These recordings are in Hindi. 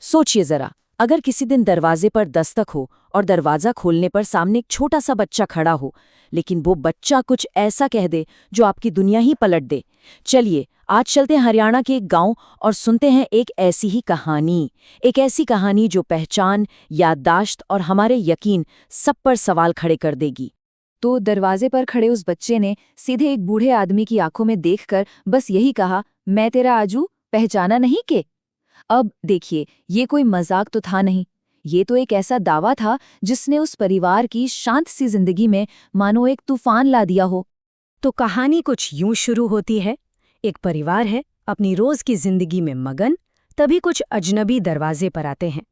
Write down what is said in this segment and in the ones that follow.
सोचिए जरा, अगर किसी दिन दरवाजे पर दस्तक हो और दरवाजा खोलने पर सामने एक छोटा सा बच्चा खड़ा हो, लेकिन वो बच्चा कुछ ऐसा कह दे जो आपकी दुनिया ही पलट दे। चलिए, आज चलते हैं हरियाणा के एक गांव और सुनते हैं एक ऐसी ही कहानी। एक ऐसी कहानी जो पहचान, याददाश्त और हमारे यकीन सब पर सवाल खड़े कर देगी। तो दरवाजे पर खड़े उस बच्चे ने सीधे एक बूढ़े आदमी की आंखों में देखकर बस यही कहा, मैं तेरा आजू, पहचाना नहीं के? अब देखिए, ये कोई मजाक तो था नहीं। ये तो एक ऐसा दावा था जिसने उस परिवार की शांत सी जिंदगी में मानो एक तूफान ला दिया हो। तो कहानी कुछ यूं शुरू होती है। एक परिवार है, अपनी रोज की जिंदगी में मगन। तभी कुछ अजनबी दरवाजे पर आते हैं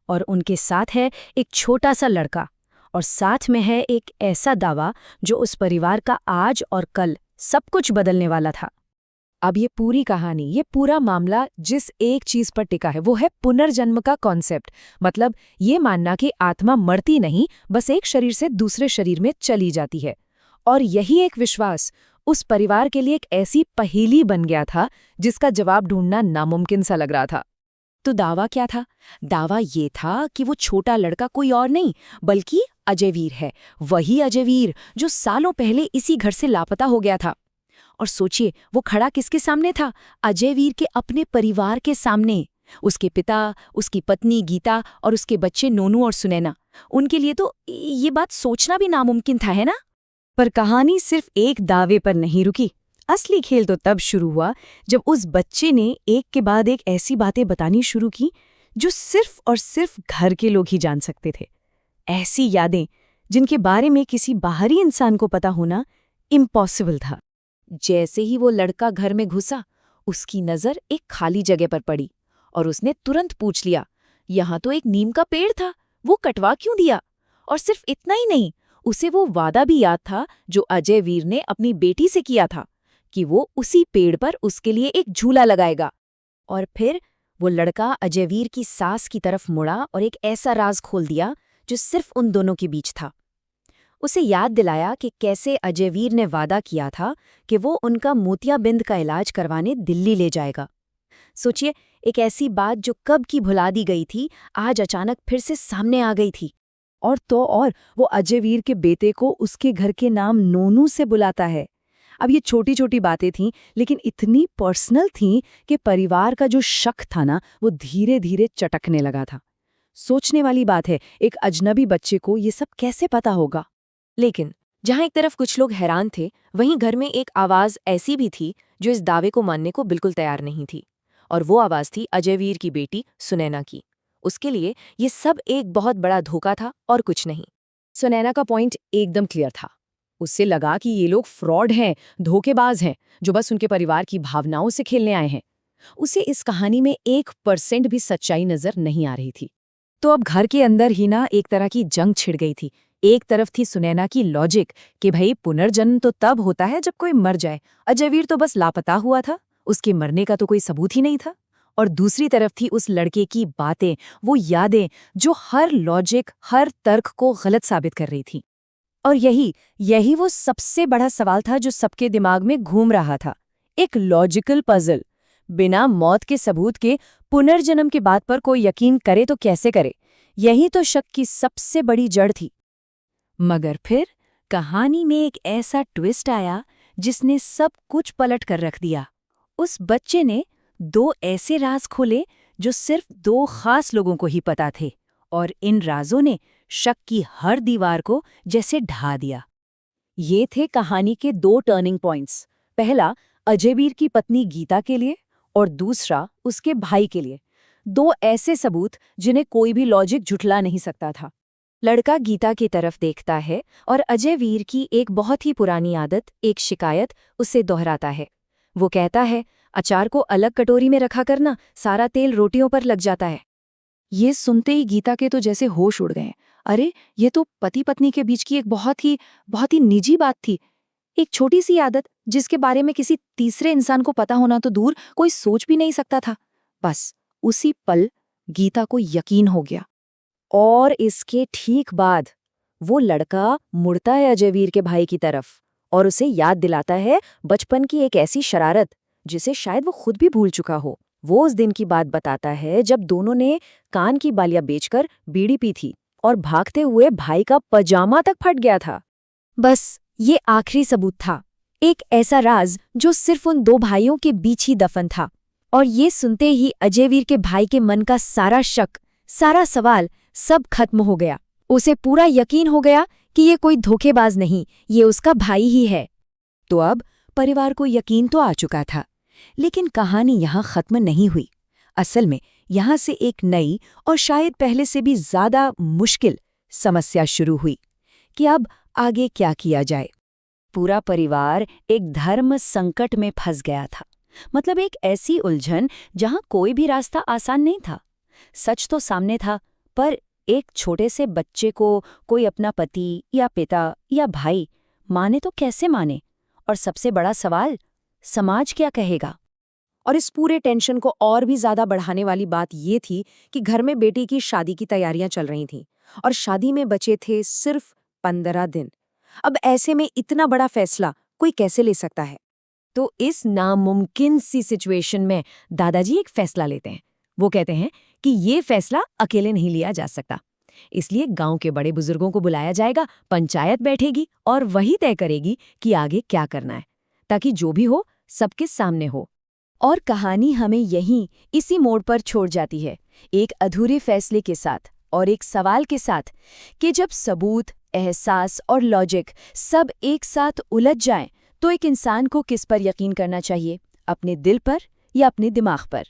और उनके साथ है एक छोटा सा लड़का, और साथ में है एक ऐसा दावा जो उस परिवार का आज और कल सब कुछ बदलने वाला था। अब ये पूरी कहानी, ये पूरा मामला जिस एक चीज पर टिका है वो है पुनर्जन्म का कॉन्सेप्ट। मतलब ये मानना कि आत्मा मरती नहीं, बस एक शरीर से दूसरे शरीर में चली जाती है। और यही एक विश्वास उस परिवार के लिए एक ऐसी पहेली बन गया था जिसका जवाब ढूंढना नामुमकिन सा लग रहा था। तो दावा क्या था? दावा ये था कि वो छोटा लड़का कोई और नहीं बल्कि अजयवीर है। वही अजयवीर जो सालों पहले इसी घर से लापता हो गया था। और सोचिए, वो खड़ा किसके सामने था? अजयवीर के अपने परिवार के सामने। उसके पिता, उसकी पत्नी गीता और उसके बच्चे नोनू और सुनैना। उनके लिए तो ये बात सोचना भी नामुमकिन था, है ना? पर कहानी सिर्फ एक दावे पर नहीं रुकी। असली खेल तो तब शुरू हुआ जब उस बच्चे ने एक के बाद एक ऐसी बातें बतानी शुरू की जो सिर्फ और सिर्फ घर के लोग ही जान सकते थे। ऐसी यादें जिनके बारे में किसी बाहरी इंसान को पता होना इम्पॉसिबल था। जैसे ही वो लड़का घर में घुसा, उसकी नजर एक खाली जगह पर पड़ी और उसने तुरंत पूछ लिया, यहाँ तो एक नीम का पेड़ था, वो कटवा क्यों दिया? और सिर्फ इतना ही नहीं, उसे वो वादा भी याद था जो अजयवीर ने अपनी बेटी से किया था कि वो उसी पेड़ पर उसके लिए एक झूला लगाएगा। और फिर वो लड़का अजयवीर की सास की तरफ मुड़ा और एक ऐसा राज खोल दिया जो सिर्फ उन दोनों के बीच था। उसे याद दिलाया कि कैसे अजयवीर ने वादा किया था कि वो उनका मोतियाबिंद का इलाज करवाने दिल्ली ले जाएगा। सोचिए, एक ऐसी बात जो कब की भुला दी गई थी, आज अचानक फिर से सामने आ गई थी। और तो और वो अजयवीर के बेटे को उसके घर के नाम नोनू से बुलाता है। अब ये छोटी छोटी बातें थीं, लेकिन इतनी पर्सनल थीं कि परिवार का जो शक था ना, वो धीरे धीरे चटकने लगा था। सोचने वाली बात है, एक अजनबी बच्चे को ये सब कैसे पता होगा? लेकिन जहां एक तरफ कुछ लोग हैरान थे, वहीं घर में एक आवाज ऐसी भी थी जो इस दावे को मानने को बिल्कुल तैयार नहीं थी। और वो आवाज थी अजयवीर की बेटी सुनैना की। उसके लिए ये सब एक बहुत बड़ा धोखा था और कुछ नहीं। सुनैना का पॉइंट एकदम क्लियर था। उससे लगा कि ये लोग फ्रॉड हैं, धोखेबाज हैं, जो बस उनके परिवार की भावनाओं से खेलने आए हैं। उसे इस कहानी में 1% भी सच्चाई नजर नहीं आ रही थी। तो अब घर के अंदर ही ना एक तरह की जंग छिड़ गई थी। एक तरफ थी सुनैना की लॉजिक कि भाई पुनर्जन्म तो तब होता है जब कोई मर जाए, अजयवीर तो बस लापता हुआ था, उसके मरने का तो कोई सबूत ही नहीं था। और दूसरी तरफ थी उस लड़के की बातें, वो यादें जो हर लॉजिक, हर तर्क को गलत साबित कर रही थी। और यही वो सबसे बड़ा सवाल था जो सबके दिमाग में घूम रहा था। एक लॉजिकल पजल। बिना मौत के सबूत के पुनर्जन्म की बात पर कोई यकीन करे तो कैसे करे? यही तो शक की सबसे बड़ी जड़ थी। मगर फिर कहानी में एक ऐसा ट्विस्ट आया जिसने सब कुछ पलट कर रख दिया। उस बच्चे ने 2 ऐसे राज खोले जो सिर्फ 2 खास लोगों को ही पता थे, और इन राजों ने शक की हर दीवार को जैसे ढा दिया। ये थे कहानी के 2 टर्निंग पॉइंट्स। पहला अजयवीर की पत्नी गीता के लिए, और दूसरा उसके भाई के लिए। 2 ऐसे सबूत जिन्हें कोई भी लॉजिक झुठला नहीं सकता था। लड़का गीता की तरफ देखता है और अजयवीर की एक बहुत ही पुरानी आदत, एक शिकायत उसे दोहराता है। वो कहता है, अचार को अलग कटोरी में रखा करना, सारा तेल रोटियों पर लग जाता है। ये सुनते ही गीता के तो जैसे होश उड़ गए। अरे, ये तो पति पत्नी के बीच की एक बहुत ही निजी बात थी। एक छोटी सी आदत जिसके बारे में किसी तीसरे इंसान को पता होना तो दूर, कोई सोच भी नहीं सकता था। बस उसी पल गीता को यकीन हो गया। और इसके ठीक बाद वो लड़का मुड़ता है अजयवीर के भाई की तरफ और उसे याद दिलाता है बचपन की एक ऐसी शरारत जिसे शायद वो खुद भी भूल चुका हो। वो उस दिन की बात बताता है जब दोनों ने कान की बालियां बेचकर बीड़ी पी थी और भागते हुए भाई का पजामा तक फट गया था। बस ये आखिरी सबूत था, एक ऐसा राज जो सिर्फ उन दो भाइयों के बीच ही दफन था। और ये सुनते ही अजयवीर के भाई के मन का सारा शक, सारा सवाल सब खत्म हो गया। उसे पूरा यकीन हो गया कि ये कोई धोखेबाज नहीं, ये उसका भाई ही है। तो अब परिवार को यकीन तो आ चुका था, लेकिन कहानी यहाँ खत्म नहीं हुई। असल में यहाँ से एक नई और शायद पहले से भी ज्यादा मुश्किल समस्या शुरू हुई कि अब आगे क्या किया जाए। पूरा परिवार एक धर्म संकट में फंस गया था। मतलब एक ऐसी उलझन जहां कोई भी रास्ता आसान नहीं था। सच तो सामने था, पर एक छोटे से बच्चे को कोई अपना पति या पिता या भाई माने तो कैसे माने? और सबसे बड़ा सवाल, समाज क्या कहेगा? और इस पूरे टेंशन को और भी ज्यादा बढ़ाने वाली बात ये थी कि घर में बेटी की शादी की तैयारियां चल रही थीं और शादी में बचे थे सिर्फ 15 दिन। अब ऐसे में इतना बड़ा फैसला कोई कैसे ले सकता है? तो इस नामुमकिन सी सिचुएशन में दादाजी एक फैसला लेते हैं। वो कहते हैं कि ये फैसला अकेले नहीं लिया जा सकता, इसलिए गांव के बड़े बुजुर्गों को बुलाया जाएगा, पंचायत बैठेगी और वही तय करेगी कि आगे क्या करना है, ताकि जो भी हो सबके सामने हो। और कहानी हमें यहीं इसी मोड़ पर छोड़ जाती है, एक अधूरे फैसले के साथ और एक सवाल के साथ कि जब सबूत, एहसास और लॉजिक सब एक साथ उलझ जाएं, तो एक इंसान को किस पर यकीन करना चाहिए, अपने दिल पर या अपने दिमाग पर?